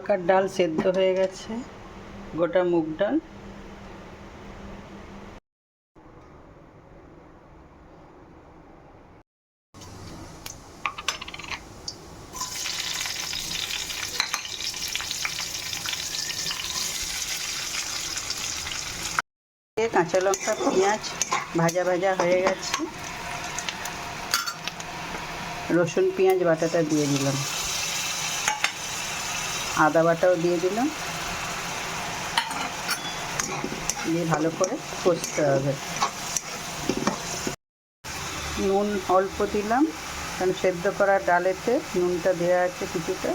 তরকার ডাল সেদ্ধ হয়ে গেছে, গোটা মুগ ডাল। কাঁচা লঙ্কা পেঁয়াজ ভাজা ভাজা হয়ে গেছে, রসুন পেঁয়াজ বাটাটা দিয়ে দিলাম, আদা বাটাও দিয়ে দিলাম, দিয়ে ভালো করে কষতে হবে। নুন অল্প দিলাম, কারণ সেদ্ধ করা ডালেতে নুনটা দেওয়া আছে কিছুটা।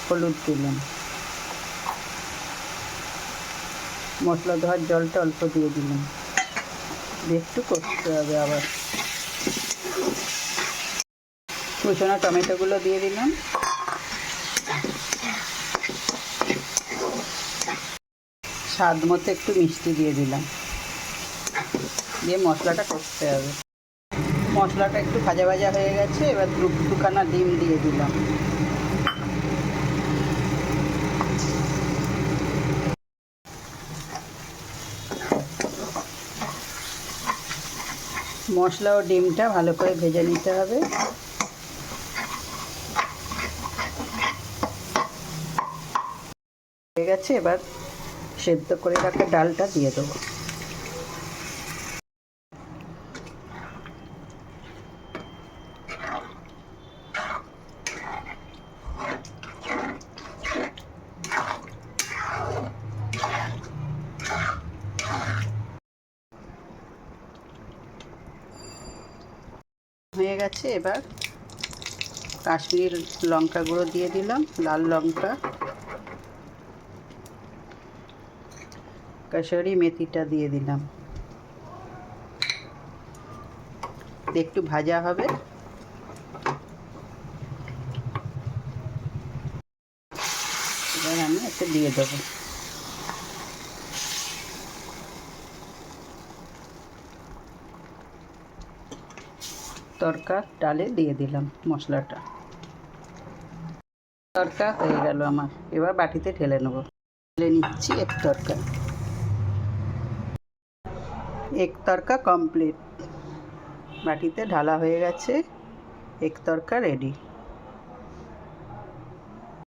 হলুদ দিলাম, মশলা ধোয়ার জলটা অল্প দিয়ে দিলাম, দিয়ে একটু কষতে হবে। আবার কুচনো টমেটোগুলো দিয়ে দিলাম, স্বাদ মতো একটু মিষ্টি দিয়ে দিলাম, দিয়ে মশলাটা কষতে হবে। মশলাটা একটু ভাজা ভাজা হয়ে গেছে, এবার দুখানা ডিম দিয়ে দিলাম। মশলা ও ডিমটা ভালো করে ভেজে নিতে হবে। হয়ে গেছে, এবার সেদ্ধ করে রাখা ডালটা দিয়ে দেবো। হয়ে গেছে, এবার কাশ্মীরি লঙ্কা গুঁড়ো দিয়ে দিলাম, লাল লঙ্কা, কসুরি মেথিটা দিয়ে দিলাম, একটু ভাজা হবে। এবার আমি একটু দিয়ে দেবো। তরকা ডালে দিয়ে দিলাম মশলাটা। তরকা হয়ে গেল আমার, এবার বাটিতে ঢেলে নেব। ঢেলে নিচ্ছি এক তরকা। এক তরকা কমপ্লিট, বাটিতে ঢালা হয়ে গেছে, এক তরকা রেডি।